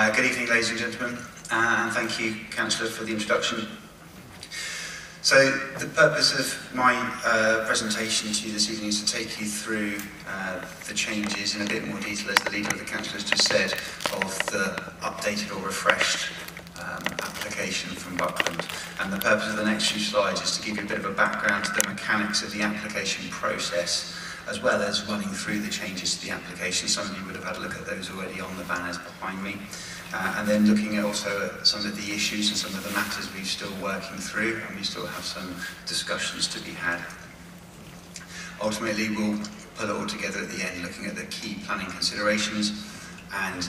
Good evening, ladies and gentlemen, and thank you, Councillor, for the introduction. So, the purpose of my presentation to you this evening is to take you through the changes in a bit more detail, as the leader of the Council has just said, of the updated or refreshed application from Buckland. And the purpose of the next few slides is to give you a bit of a background to the mechanics of the application process, as well as running through the changes to the application. Some of you would have had a look at those already on the banners behind me. And then looking at also at some of the issues and some of the matters we're still working through, and we still have some discussions to be had. Ultimately, we'll pull it all together at the end, looking at the key planning considerations and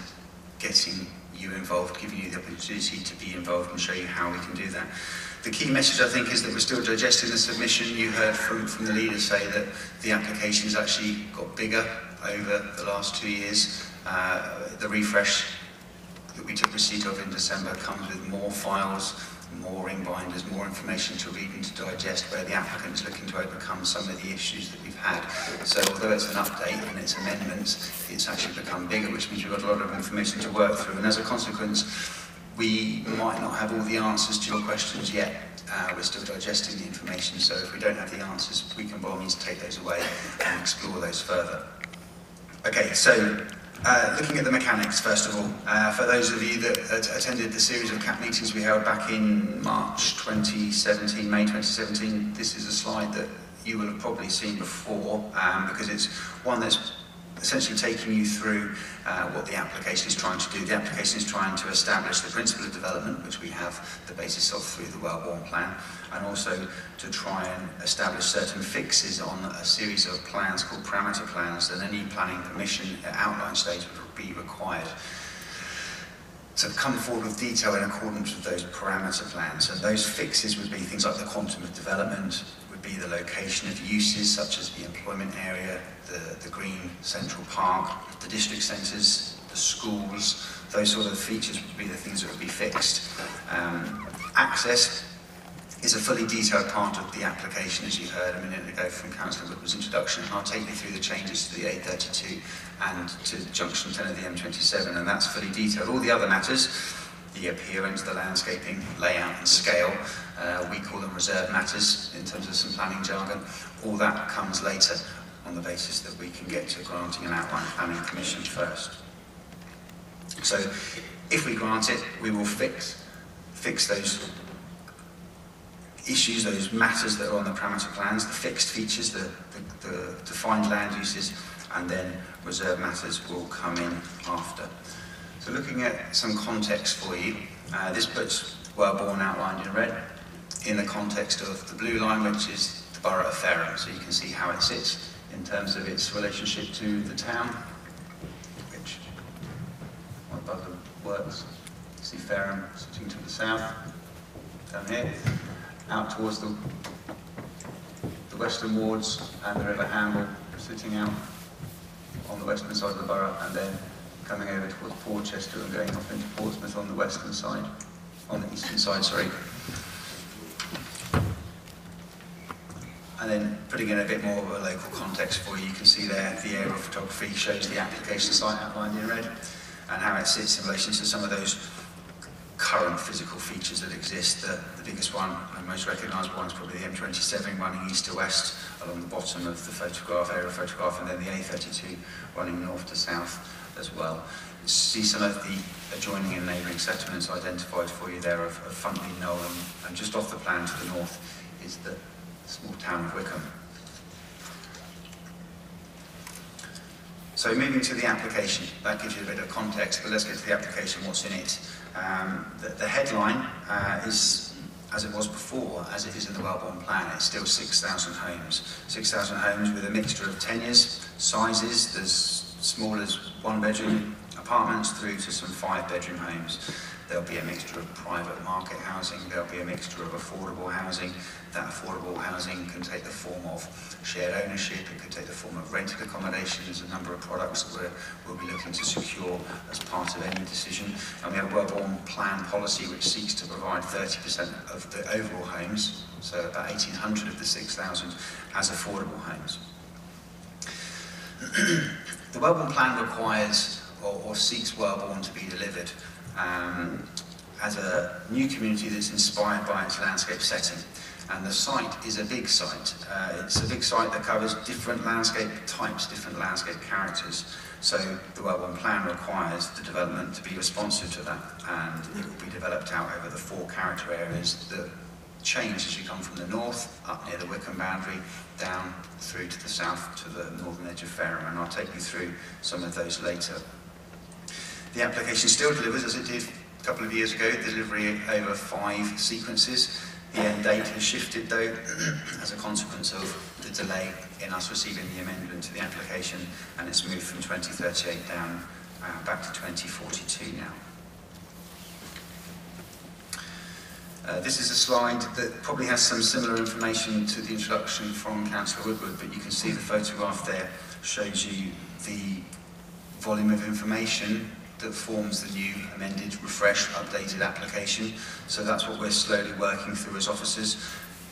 getting you involved, giving you the opportunity to be involved and show you how we can do that. The key message, I think, is that we're still digesting the submission. You heard from the leaders say that the application's actually got bigger over the last 2 years. The refresh that we took receipt of in December comes with more files, more ring binders, more information to read and to digest, where the applicant's looking to overcome some of the issues that we've had. So although it's an update and it's amendments, it's actually become bigger, which means we've got a lot of information to work through. And as a consequence, we might not have all the answers to your questions yet. We're still digesting the information, so if we don't have the answers, we can by all means take those away and explore those further. Okay, so looking at the mechanics, first of all, for those of you that attended the series of CAP meetings we held back in March 2017, May 2017, this is a slide that you will have probably seen before, because it's one that's essentially taking you through what the application is trying to do. The application is trying to establish the principle of development, which we have the basis of through the Wellborn Plan, and also to try and establish certain fixes on a series of plans called parameter plans, and any planning permission at outline stage would be required to come forward with detail in accordance with those parameter plans. And those fixes would be things like the quantum of development, would be the location of uses such as the employment area, the green central park, the district centres, the schools. Those sort of features would be the things that would be fixed. Access is a fully detailed part of the application, as you heard a minute ago from Councillor Woodward's introduction, and I'll take you through the changes to the A32 and to junction 10 of the M27, and that's fully detailed. All the other matters, the appearance, the landscaping, layout and scale, we call them reserve matters in terms of some planning jargon. All that comes later on the basis that we can get to granting an outline planning permission first. So if we grant it, we will fix those issues, those matters that are on the parameter plans, the fixed features, the defined land uses, and then reserve matters will come in after. So looking at some context for you, this puts Wellborn outlined in red in the context of the blue line, which is the borough of Fareham. So you can see how it sits in terms of its relationship to the town, which, my buzzer works. You see Fareham sitting to the south, down here, out towards the western wards, and the River Hamble sitting out on the western side of the borough, and then coming over towards Porchester and going off into Portsmouth on the western side, on the eastern side, sorry. And then putting in a bit more of a local context for you, you can see there the aerial photography shows the application site outlined in red and how it sits in relation to some of those current physical features that exist. The biggest one and most recognisable one is probably the M27 running east to west along the bottom of the photograph, aerial photograph, and then the A32 running north to south as well. You see some of the adjoining and neighbouring settlements identified for you there of Funtley, Knoll, and just off the plan to the north is the small town of Wickham. So moving to the application, that gives you a bit of context, but let's get to the application, what's in it. The headline is, as it was before, as it is in the Wellborn Plan, it's still 6,000 homes. 6,000 homes with a mixture of tenures, sizes, there's small as one-bedroom apartments through to some 5-bedroom homes. There'll be a mixture of private market housing, there'll be a mixture of affordable housing. That affordable housing can take the form of shared ownership, it could take the form of rented accommodation. There's a number of products that we'll be looking to secure as part of any decision. And we have a Wellborn Plan policy which seeks to provide 30% of the overall homes, so about 1,800 of the 6,000, as affordable homes. The Wellborn Plan requires or seeks Wellborn to be delivered as a new community that's inspired by its landscape setting. And the site is a big site. It's a big site that covers different landscape types, different landscape characters. So the Wellborn Plan requires the development to be responsive to that, and it will be developed out over the 4 character areas that change as you come from the north, up near the Wickham boundary, down through to the south to the northern edge of Fareham, and I'll take you through some of those later. The application still delivers as it did a couple of years ago, delivery over 5 sequences. The end date has shifted though, as a consequence of the delay in us receiving the amendment to the application, and it's moved from 2038 down back to 2042 now. This is a slide that probably has some similar information to the introduction from Councillor Woodward, but you can see the photograph there shows you the volume of information that forms the new amended, refreshed, updated application. So that's what we're slowly working through as officers.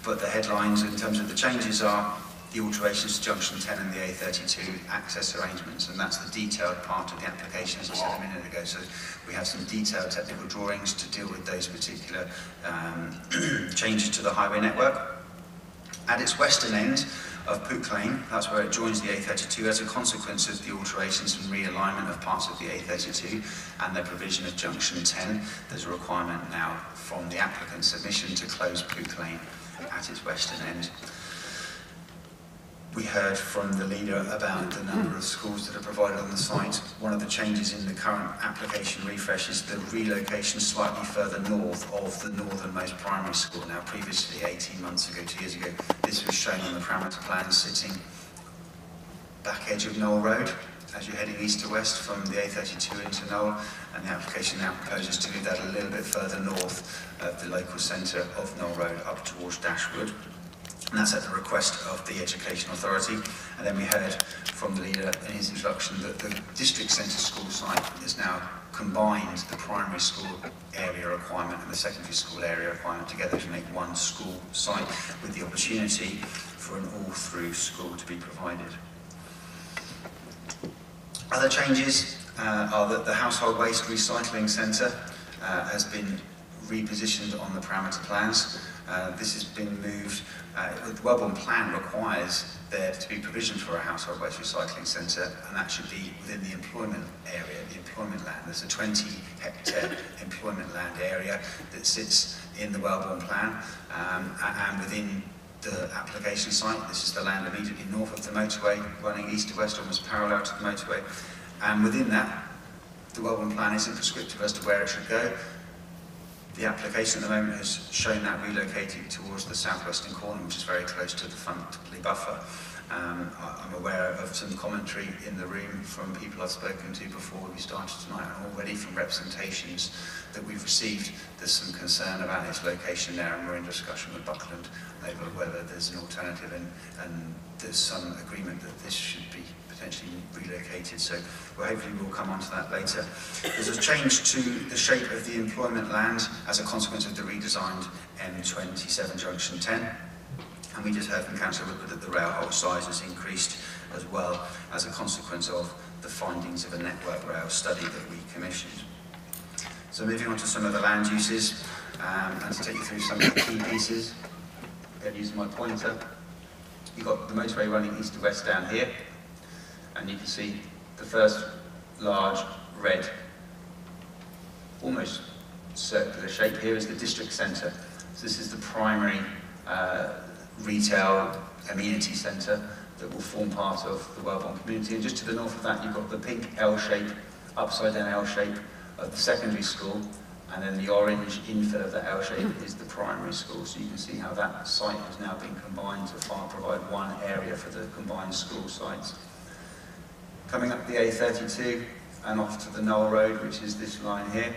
But the headlines in terms of the changes are the alterations to Junction 10 and the A32 access arrangements, and that's the detailed part of the application, as I said a minute ago. So we have some detailed technical drawings to deal with those particular changes to the highway network. At its western end of Pook Lane, that's where it joins the A32, as a consequence of the alterations and realignment of parts of the A32 and the provision of Junction 10, there's a requirement now from the applicant's submission to close Pook Lane at its western end. We heard from the leader about the number of schools that are provided on the site. One of the changes in the current application refresh is the relocation slightly further north of the northernmost primary school. Now, previously, 18 months ago, 2 years ago, this was shown on the parameter plan sitting back edge of Knoll Road as you're heading east to west from the A32 into Knoll, and the application now proposes to move that a little bit further north of the local centre of Knoll Road up towards Dashwood. And that's at the request of the Education Authority. And then we heard from the leader in his introduction that the district centre school site has now combined the primary school area requirement and the secondary school area requirement together to make one school site, with the opportunity for an all-through school to be provided. Other changes are that the household waste recycling centre has been repositioned on the parameter plans. This has been moved. The Wellborn Plan requires there to be provision for a household waste recycling centre, and that should be within the employment area, the employment land. There's a 20-hectare employment land area that sits in the Wellborn Plan, and within the application site, this is the land immediately north of the motorway, running east to west, almost parallel to the motorway. And within that, the Wellborn Plan isn't prescriptive as to where it should go. The application at the moment has shown that relocated towards the southwestern corner, which is very close to the frontly buffer. I'm aware of some commentary in the room from people I've spoken to before we started tonight, and already from representations that we've received, there's some concern about its location there, and we're in discussion with Buckland over whether there's an alternative, and there's some agreement that this should be potentially relocated, so hopefully we'll come on to that later. There's a change to the shape of the employment land as a consequence of the redesigned M27 Junction 10, and we just heard from Councillor Woodward that the rail hole size has increased as well as a consequence of the findings of a network rail study that we commissioned. So moving on to some of the land uses, and to take you through some of the key pieces, again using my pointer, you've got the motorway running east to west down here, and you can see the first large red, almost circular shape here is the district centre. So this is the primary retail amenity centre that will form part of the Wellborn community. And just to the north of that, you've got the pink L shape, upside down L shape of the secondary school, and then the orange infill of that L shape is the primary school. So you can see how that site has now been combined to provide one area for the combined school sites. Coming up the A32 and off to the Knoll Road, which is this line here,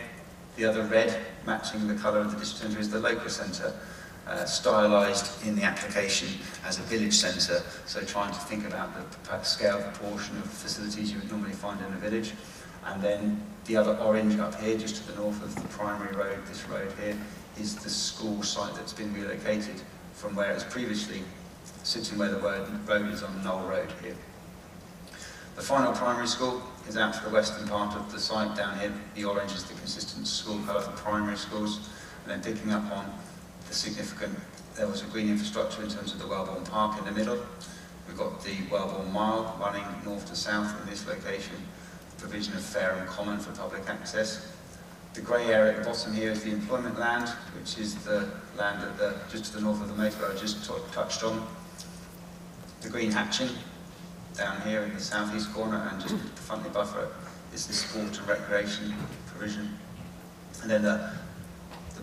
the other red, matching the colour of the district centre, is the local centre, stylised in the application as a village centre, so trying to think about the scale proportion of facilities you would normally find in a village. And then the other orange up here, just to the north of the primary road, this road here, is the school site that's been relocated from where it's previously sitting where the road is on Knoll Road here. The final primary school is out to the western part of the site down here. The orange is the consistent school colour for primary schools. And then picking up on the significant levels of green infrastructure in terms of the Wellbourne Park in the middle. We've got the Wellbourne Mile running north to south in this location, provision of fair and common for public access. The grey area at the bottom here is the employment land, which is the land at just to the north of the motorway I just touched on. The green hatching down here in the southeast corner, and just the frontly buffer is the sport and recreation provision. And then the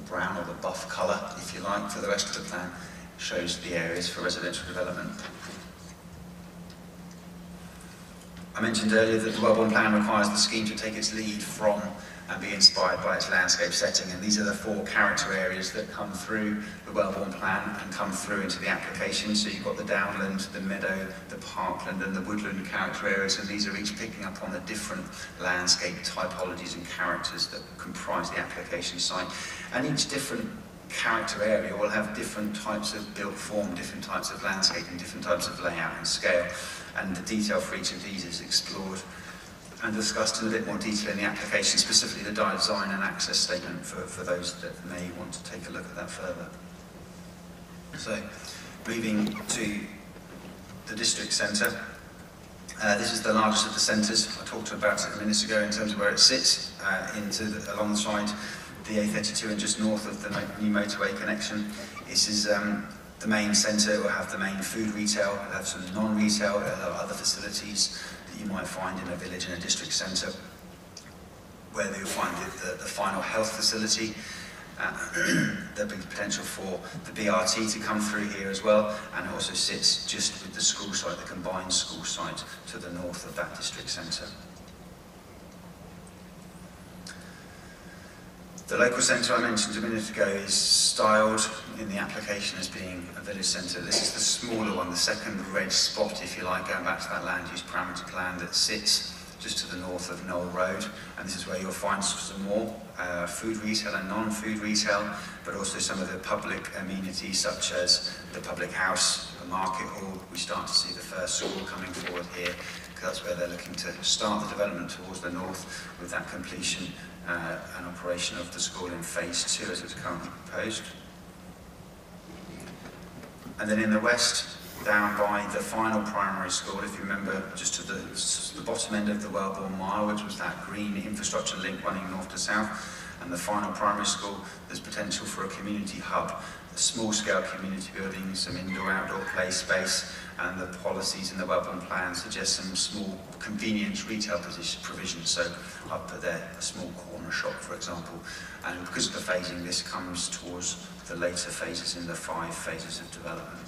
brown or the buff colour, if you like, for the rest of the plan shows the areas for residential development. I mentioned earlier that the Wellbourne Plan requires the scheme to take its lead from and be inspired by its landscape setting, and these are the 4 character areas that come through the Wellbourne Plan and come through into the application. So you've got the downland, the meadow, the parkland and the woodland character areas, and these are each picking up on the different landscape typologies and characters that comprise the application site. And each different character area will have different types of built form, different types of landscape and different types of layout and scale, and the detail for each of these is explored and discussed in a bit more detail in the application, specifically the design and access statement for those that may want to take a look at that further. So, moving to the district centre. This is the largest of the centres. I talked about it a minute ago in terms of where it sits, alongside the A32 and just north of the new motorway connection. This is the main centre. It will have the main food retail, it will have some non-retail, it will have other facilities that you might find in a village and a district centre, where you'll find the final health facility. There'll be potential for the BRT to come through here as well, and it also sits just with the school site, the combined school site to the north of that district centre. The local centre I mentioned a minute ago is styled in the application as being a village centre. This is the smaller one, the second red spot, if you like, going back to that land use parameter plan that sits just to the north of Knoll Road. And this is where you'll find some more food retail and non-food retail, but also some of the public amenities such as the public house, the market hall. We start to see the first school coming forward here, because that's where they're looking to start the development towards the north, with that completion and operation of the school in phase 2 as it's currently proposed. And then in the west, down by the final primary school, if you remember, just to the bottom end of the Wellbourne Mile, which was that green infrastructure link running north to south, and the final primary school, there's potential for a community hub, a small-scale community building, some indoor-outdoor play space, and the policies in the Wellbourne Plan suggest some small convenience retail provision. So I've put there a small corner shop, for example, and because of the phasing, this comes towards the later phases in the 5 phases of development.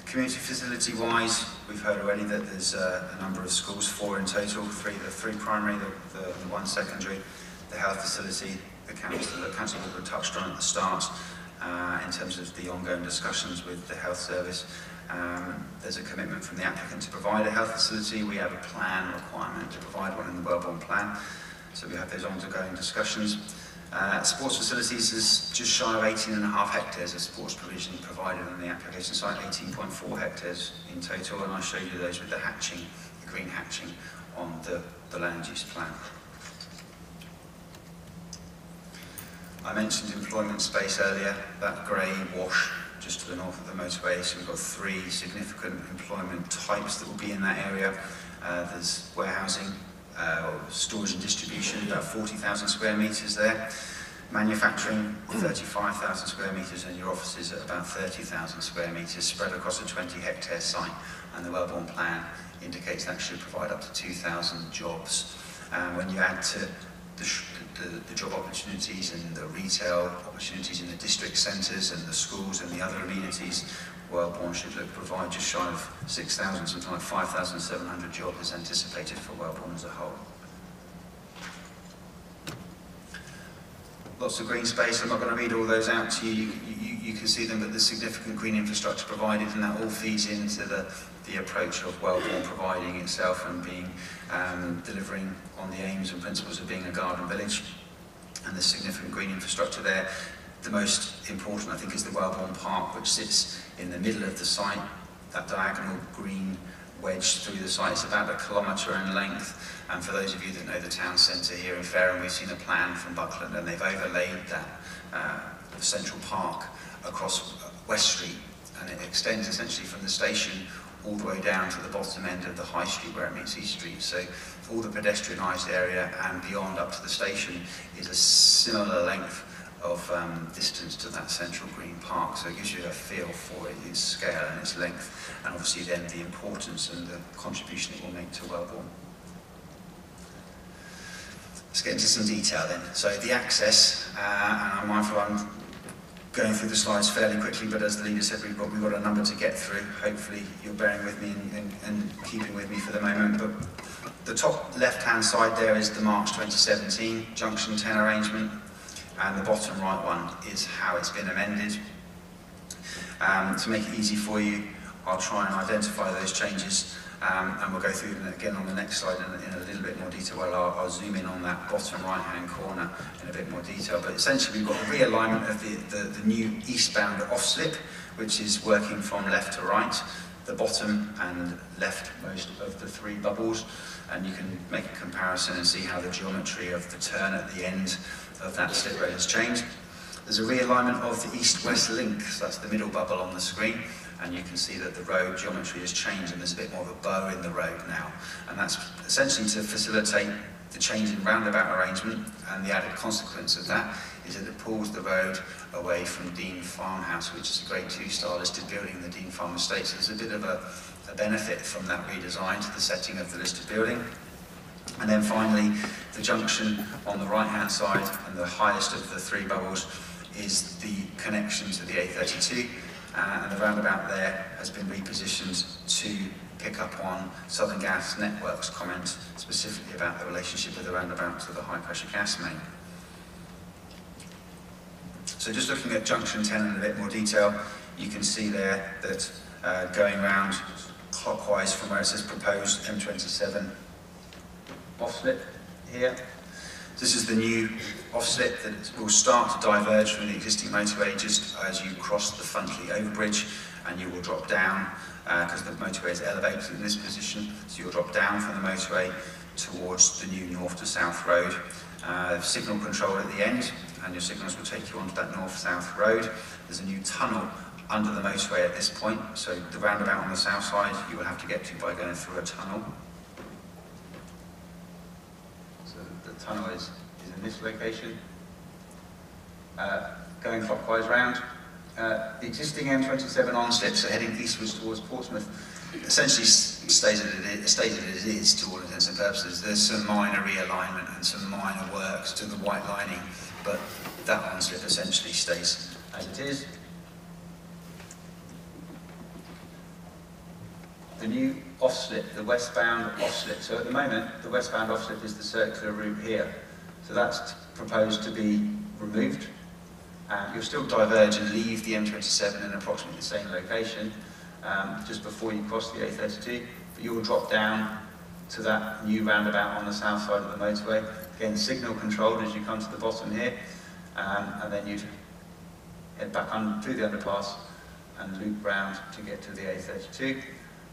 Community facility-wise, we've heard already that there's a number of schools, 4 in total, the 3 primary, the 1 secondary, the health facility, the council board touched on at the start, in terms of the ongoing discussions with the health service. There's a commitment from the applicant to provide a health facility. We have a plan requirement to provide one in the Wellbourne Plan, so we have those ongoing discussions. Sports facilities is just shy of 18.5 hectares of sports provision provided on the application site, 18.4 hectares in total, and I showed you those with the hatching, the green hatching on the land use plan. I mentioned employment space earlier, that grey wash just to the north of the motorway, so we've got 3 significant employment types that will be in that area. There's warehousing, storage and distribution, about 40,000 square metres there. Manufacturing, 35,000 square metres, and your offices at about 30,000 square metres, spread across a 20-hectare site. And the Wellbourne Plan indicates that should provide up to 2,000 jobs. When you add to the job opportunities and the retail opportunities in the district centres and the schools and the other amenities, Wellbourne should provide just shy of 6,000, something like 5,700 jobs is anticipated for Wellbourne as a whole. Lots of green space. I'm not going to read all those out to you. You can see them, but there's significant green infrastructure provided, and that all feeds into the approach of Wellbourne providing itself and being delivering on the aims and principles of being a garden village. And there's significant green infrastructure there. The most important, I think, is the Wellbourne Park, which sits in the middle of the site. that diagonal green wedge through the site. It's about 1 kilometre in length, and for those of you that know the town centre here in Fareham, we've seen a plan from Buckland, and they've overlaid that Central Park across West Street, and it extends essentially from the station all the way down to the bottom end of the High Street where it meets East Street. So all the pedestrianised area and beyond up to the station is a similar length of distance to that central green park. So it gives you a feel for it, its scale and its length, and obviously then the importance and the contribution it will make to Wellbourne. Let's get into some detail then. So the access, and I'm mindful I'm going through the slides fairly quickly, but as the leader said, we've got a number to get through. Hopefully you're bearing with me and keeping with me for the moment. But the top left-hand side there is the March 2017 Junction 10 arrangement, and the bottom right one is how it's been amended. To make it easy for you, I'll try and identify those changes, and we'll go through them again on the next slide in a little bit more detail. Well, I'll zoom in on that bottom right-hand corner in a bit more detail. But essentially, we've got a realignment of the new eastbound off-slip, which is working from left to right, the bottom and leftmost of the 3 bubbles, and you can make a comparison and see how the geometry of the turn at the end of that slip road has changed. There's a realignment of the east-west link, so that's the middle bubble on the screen, and you can see that the road geometry has changed and there's a bit more of a bow in the road now. And that's essentially to facilitate the change in roundabout arrangement, and the added consequence of that is that it pulls the road away from Dean Farmhouse, which is a Grade 2 star listed building in the Dean Farm Estate. So there's a bit of a benefit from that redesign to the setting of the listed building. And then finally, the junction on the right-hand side, and the highest of the 3 bubbles, is the connection to the A32, and the roundabout there has been repositioned to pick up on Southern Gas Network's comment specifically about the relationship of the roundabout to the high-pressure gas main. So just looking at junction 10 in a bit more detail, you can see there that going round clockwise from where it says proposed M27 off-slip here. This is the new off-slip that will start to diverge from the existing motorway just as you cross the Funtley overbridge, and you will drop down because the motorway is elevated in this position, so you'll drop down from the motorway towards the new north to south road. Signal control at the end, and your signals will take you onto that north-south road. There's a new tunnel under the motorway at this point, so the roundabout on the south side you will have to get to by going through a tunnel. The tunnel is in this location. Going clockwise round, the existing M27 on-slip, so heading eastwards towards Portsmouth, essentially stays as it is to all intents and purposes. There's some minor realignment and some minor works to the white lining, but that on-slip essentially stays as it is. The new off-slip, the westbound off-slip. So at the moment, the westbound off-slip is the circular route here. So that's proposed to be removed. You'll still diverge and leave the M27 in approximately the same location just before you cross the A32, but you'll drop down to that new roundabout on the south side of the motorway. Again, signal controlled as you come to the bottom here, and then you'd head back through the underpass and loop round to get to the A32.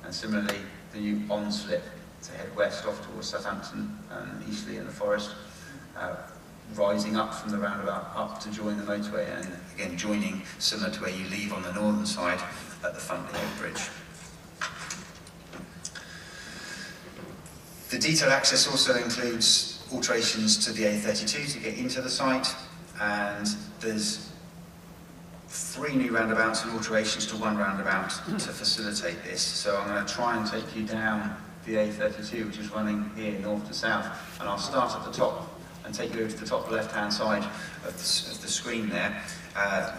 And similarly, the new on-slip to head west off towards Southampton and Eastleigh in the Forest, rising up from the roundabout up to join the motorway, and again joining similar to where you leave on the northern side at the Funtley Bridge. The detailed access also includes alterations to the A32 to get into the site, and there's 3 new roundabouts and alterations to 1 roundabout to facilitate this. So I'm going to try and take you down the A32, which is running here north to south, and I'll start at the top and take you over to the top left-hand side of the screen there.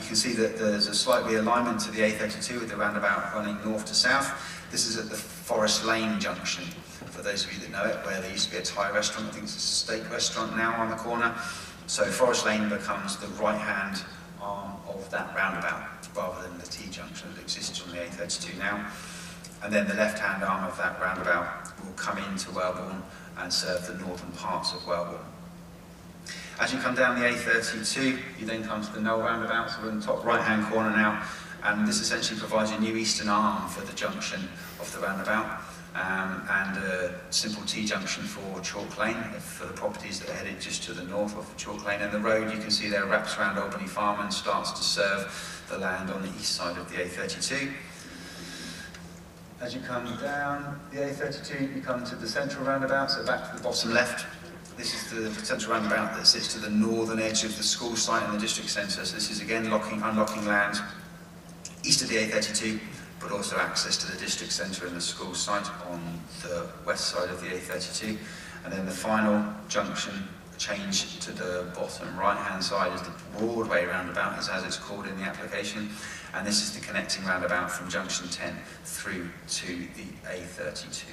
You can see that there's a slight realignment to the A32 with the roundabout running north to south. This is at the Forest Lane junction, for those of you that know it, where there used to be a Thai restaurant. I think it's a steak restaurant now on the corner. So Forest Lane becomes the right-hand arm of that roundabout, rather than the T-junction that exists on the A32 now. And then the left-hand arm of that roundabout will come into Wellbourne and serve the northern parts of Wellbourne. As you come down the A32, you then come to the Knoll roundabout, so we're in the top right-hand corner now, And this essentially provides a new eastern arm for the junction of the roundabout, and a simple T-junction for Chalk Lane, for the properties that are headed just to the north of Chalk Lane. And the road, you can see there, wraps around Albany Farm and starts to serve the land on the east side of the A32. As you come down the A32, you come to the central roundabout, so back to the bottom left. This is the central roundabout that sits to the northern edge of the school site and the district centre. So this is again unlocking land east of the A32, but also access to the district centre and the school site on the west side of the A32. And then the final junction change to the bottom right-hand side is the Broadway roundabout, as it's called in the application. And this is the connecting roundabout from junction 10 through to the A32.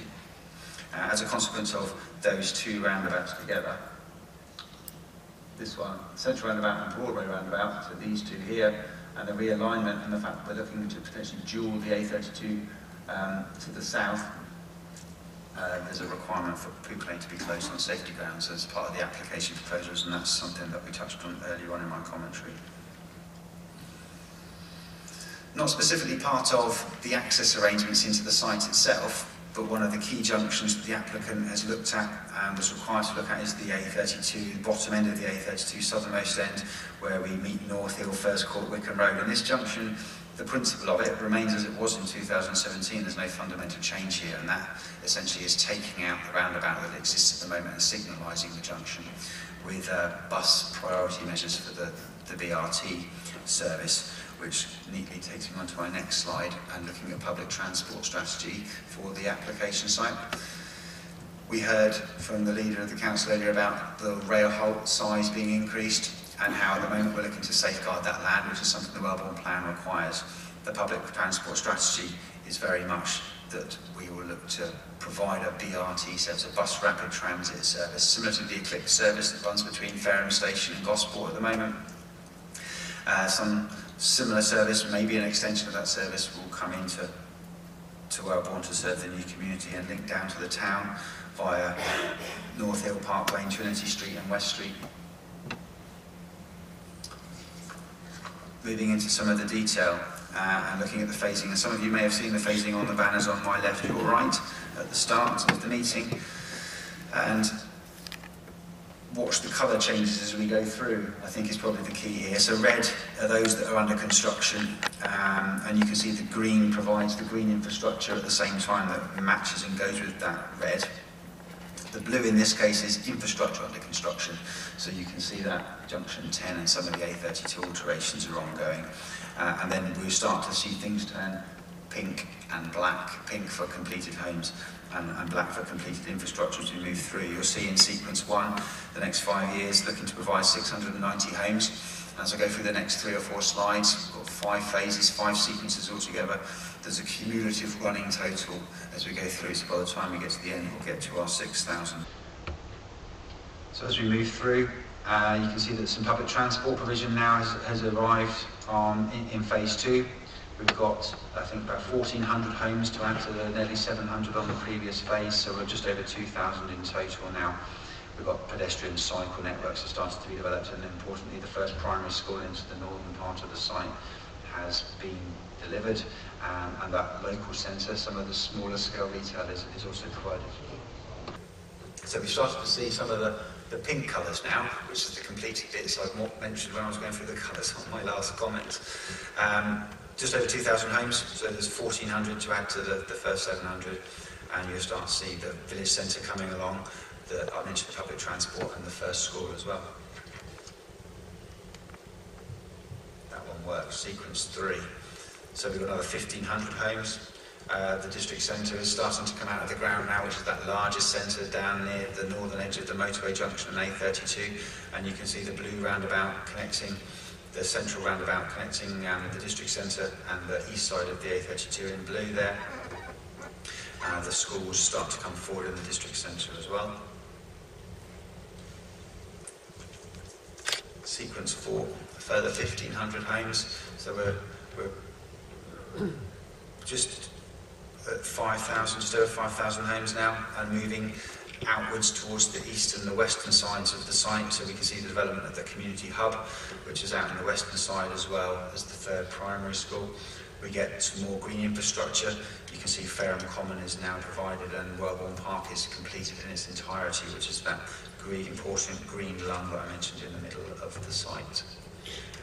As a consequence of those two roundabouts together, this one, Central Roundabout and Broadway Roundabout, so these two here, and the realignment and the fact that we're looking to potentially dual the A32 to the south, there's a requirement for Poop Lane to be closed on safety grounds as part of the application proposals, and that's something that we touched on earlier on in my commentary. Not specifically part of the access arrangements into the site itself, but one of the key junctions that the applicant has looked at and was required to look at is the A32, the bottom end of the A32, southernmost end, where we meet North Hill, First Court, Wickham Road. And this junction, the principle of it remains as it was in 2017. There's no fundamental change here, and that essentially is taking out the roundabout that exists at the moment and signalising the junction with bus priority measures for the BRT service, which neatly takes me on to my next slide and looking at public transport strategy for the application site. We heard from the leader of the council earlier about the rail halt size being increased and how at the moment we're looking to safeguard that land, which is something the Wellborn Plan requires. The public transport strategy is very much that we will look to provide a BRT service, a bus rapid transit service, similar to the Eclipse service that runs between Fareham Station and Gosport at the moment. Some similar service, maybe an extension of that service, will come into Wellborn to serve the new community and link down to the town via North Hill Parkway, Trinity Street and West Street. Moving into some of the detail and looking at the phasing, and some of you may have seen the phasing on the banners on my left, your right, at the start of the meeting. And watch the colour changes as we go through, I think is probably the key here. So red are those that are under construction, and you can see the green provides the green infrastructure at the same time that matches and goes with that red. The blue in this case is infrastructure under construction, so you can see that junction 10 and some of the A32 alterations are ongoing. And then we'll start to see things turn pink and black, pink for completed homes and black for completed infrastructure as we move through. You'll see in sequence 1, the next 5 years, looking to provide 690 homes. As I go through the next 3 or 4 slides, we've got 5 phases, 5 sequences altogether. There's a cumulative running total as we go through, so by the time we get to the end, we'll get to our 6,000. So as we move through, you can see that some public transport provision now has arrived in phase 2. We've got, I think, about 1,400 homes to add to the nearly 700 on the previous phase, so we're just over 2,000 in total now. We've got pedestrian cycle networks that started to be developed, and importantly, the first primary school into the northern part of the site has been delivered, and that local centre, some of the smaller scale retail is also provided. So we started to see some of the pink colours now, which is the completed bits I've mentioned when I was going through the colours on my last comment. Just over 2,000 homes, so there's 1,400 to add to the first 700, and you'll start to see the village centre coming along. I mentioned the public transport and the first school as well. That one works, sequence 3. So we've got another 1,500 homes. The district centre is starting to come out of the ground now, which is that largest centre down near the northern edge of the motorway junction on A32, and you can see the blue roundabout connecting, the central roundabout connecting the district centre and the east side of the A32 in blue there. The schools start to come forward in the district centre as well. Sequence 4, a further 1,500 homes, so we're just at 5,000, just over 5,000 homes now, and moving outwards towards the east and the western sides of the site, so we can see the development of the community hub, which is out on the western side as well as the 3rd primary school. We get some more green infrastructure. You can see Fareham Common is now provided and Wellbourne Park is completed in its entirety, which is that important green lung that I mentioned in the middle of the site.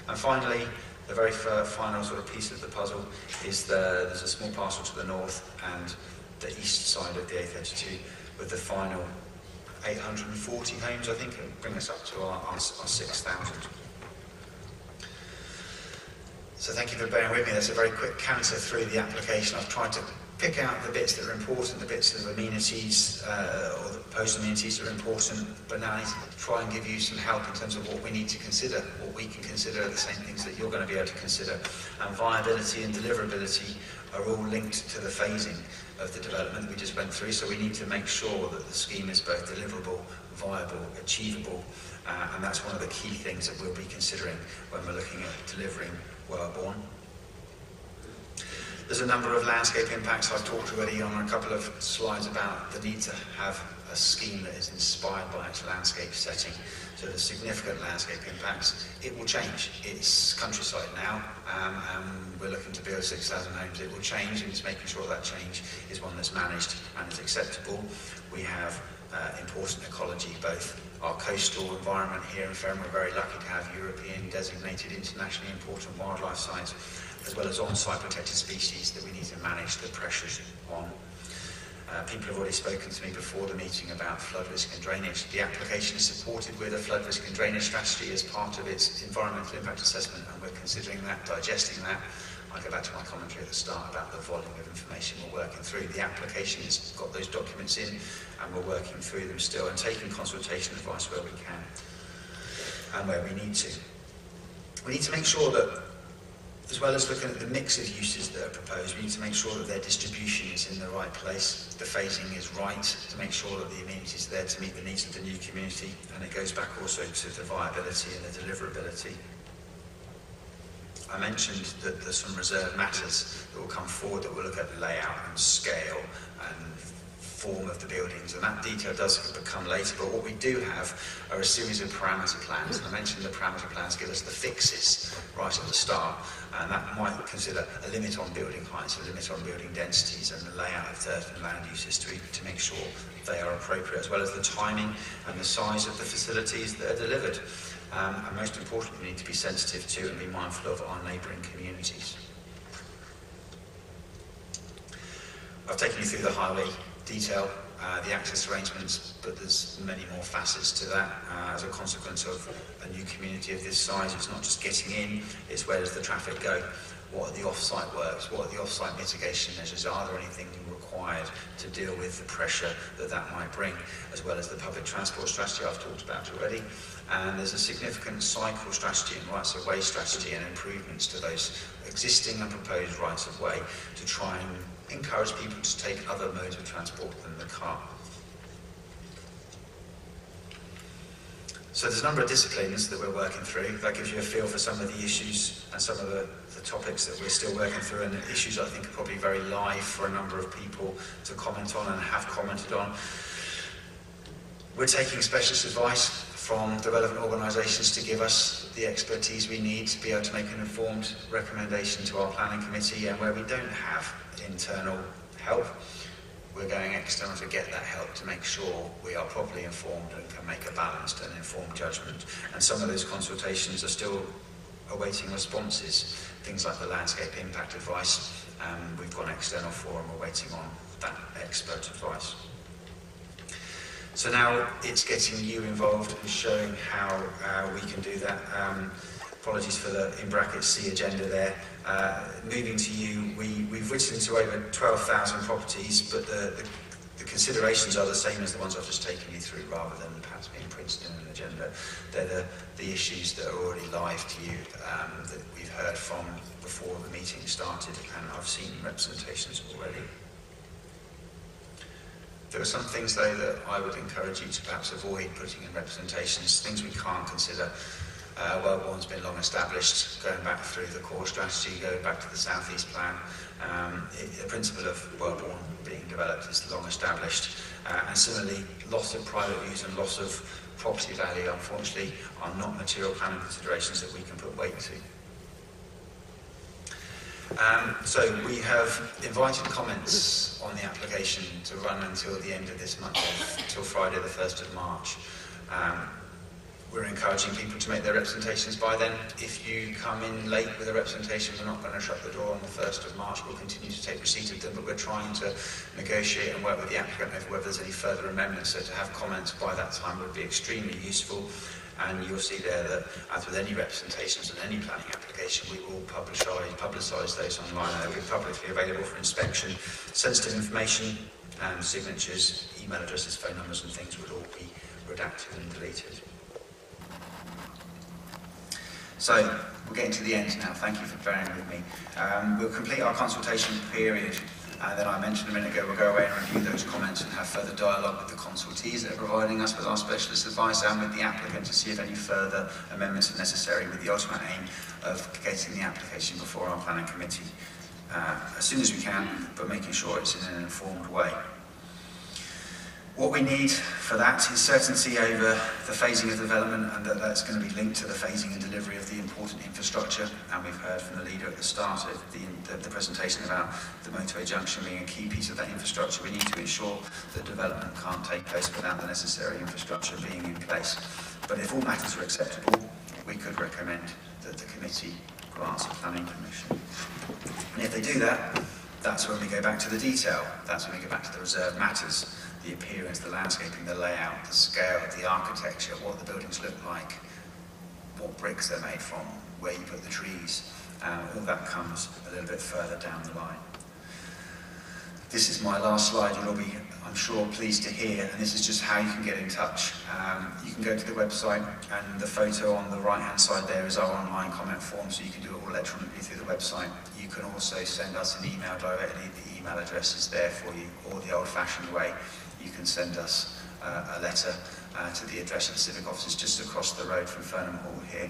And finally, the very final sort of piece of the puzzle is there's a small parcel to the north and the east side of the A32 with the final 840 homes, I think, and bring us up to our 6,000. So thank you for bearing with me. That's a very quick canter through the application. I've tried to pick out the bits that are important, the bits of amenities or the proposed amenities that are important, but now I need to try and give you some help in terms of what we need to consider, what we can consider are the same things that you're going to be able to consider. And viability and deliverability are all linked to the phasing of the development we just went through, so we need to make sure that the scheme is both deliverable, viable, achievable, and that's one of the key things that we'll be considering when we're looking at delivering Wellbourne. There's a number of landscape impacts. I've talked already on a couple of slides about the need to have a scheme that is inspired by its landscape setting. So the significant landscape impacts, it will change. It's countryside now, and we're looking to build 6,000 homes. It will change, and it's making sure that change is one that's managed and is acceptable. We have important ecology, both our coastal environment here in Fareham. We're very lucky to have European designated internationally important wildlife sites, as well as on-site protected species that we need to manage the pressures on. People have already spoken to me before the meeting about flood risk and drainage. The application is supported with a flood risk and drainage strategy as part of its environmental impact assessment, and we're considering that, digesting that. I'll go back to my commentary at the start about the volume of information we're working through. The application has got those documents in, and we're working through them still and taking consultation advice where we can and where we need to. We need to make sure that, as well as looking at the mix of uses that are proposed, we need to make sure that their distribution is in the right place, the phasing is right, to make sure that the amenities are there to meet the needs of the new community, and it goes back also to the viability and the deliverability. I mentioned that there's some reserved matters that will come forward that will look at layout and scale and form of the buildings, and that detail does become later, but what we do have are a series of parameter plans, and I mentioned the parameter plans give us the fixes right at the start, and that might consider a limit on building heights, a limit on building densities, and the layout of certain land uses to make sure they are appropriate, as well as the timing and the size of the facilities that are delivered. And most importantly, we need to be sensitive to and be mindful of our neighbouring communities. I've taken you through the highway detail, the access arrangements, but there's many more facets to that. As a consequence of a new community of this size, it's not just getting in, it's where does the traffic go? What are the off-site works? What are the off-site mitigation measures? Are there anything required to deal with the pressure that that might bring, as well as the public transport strategy I've talked about already? And there's a significant cycle strategy and rights of way strategy and improvements to those existing and proposed rights of way to try and encourage people to take other modes of transport than the car. So there's a number of disciplines that we're working through. That gives you a feel for some of the issues and some of the topics that we're still working through, and the issues I think are probably very live for a number of people to comment on and have commented on. We're taking specialist advice from the relevant organisations to give us the expertise we need to be able to make an informed recommendation to our planning committee, and where we don't have internal help, we're going external to get that help to make sure we are properly informed and can make a balanced and informed judgment. And some of those consultations are still awaiting responses, things like the landscape impact advice. We've gone external for and we're waiting on that expert advice. So now it's getting you involved and showing how we can do that. Apologies for the, in brackets, C agenda there. Moving to you, we've written to over 12,000 properties, but the considerations are the same as the ones I've just taken you through, rather than perhaps being printed in an agenda. They're the issues that are already live to you, that we've heard from before the meeting started, and I've seen representations already. There are some things, though, that I would encourage you to perhaps avoid putting in representations, things we can't consider. Wellbourne's been long established, going back through the core strategy, going back to the South East Plan. The principle of Wellbourne being developed is long established. And similarly, loss of private use and loss of property value, unfortunately, are not material planning considerations that we can put weight to. So we have invited comments on the application to run until the end of this month, until Friday the 1st of March. We're encouraging people to make their representations by then. If you come in late with a representation, we're not going to shut the door on the 1st of March. We'll continue to take receipt of them, but we're trying to negotiate and work with the applicant over whether there's any further amendments. So to have comments by that time would be extremely useful. And you'll see there that, as with any representations and any planning application, we will publicise those online, and they'll be publicly available for inspection. Sensitive information, signatures, email addresses, phone numbers and things would all be redacted and deleted. So, we're getting to the end now. Thank you for bearing with me. We'll complete our consultation period that I mentioned a minute ago. We'll go away and review those comments and have further dialogue with the consultees that are providing us with our specialist advice and with the applicant to see if any further amendments are necessary, with the ultimate aim of getting the application before our planning committee as soon as we can, but making sure it's in an informed way. What we need for that is certainty over the phasing of development, and that's going to be linked to the phasing and delivery of the important infrastructure. And we've heard from the leader at the start of the presentation about the motorway junction being a key piece of that infrastructure. We need to ensure that development can't take place without the necessary infrastructure being in place. But if all matters are acceptable, we could recommend that the committee grants a planning permission. And if they do that, that's when we go back to the detail. That's when we go back to the reserved matters. The appearance, the landscaping, the layout, the scale, the architecture, what the buildings look like, what bricks they're made from, where you put the trees. All that comes a little bit further down the line. This is my last slide. You'll all be, I'm sure, pleased to hear, and this is just how you can get in touch. You can go to the website, and the photo on the right-hand side there is our online comment form, so you can do it all electronically through the website. You can also send us an email directly. The email address is there for you, or the old-fashioned way. You can send us a letter to the address of the civic offices just across the road from Fernham Hall here.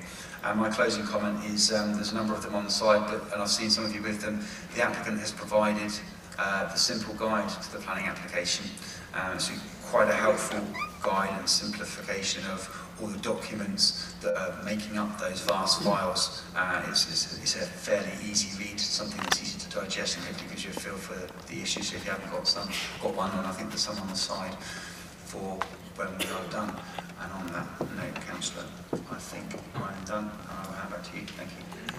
My closing comment is there's a number of them on the side, and I've seen some of you with them. The applicant has provided the simple guide to the planning application. It's quite a helpful guide and simplification of all the documents that are making up those vast files. It's a fairly easy read, something that's easy to digest, and hopefully gives you a feel for the issues. So if you haven't got one, and I think there's some on the side for when we are done. And on that note, Councillor, I think I'm done, and I'll hand back to you. Thank you.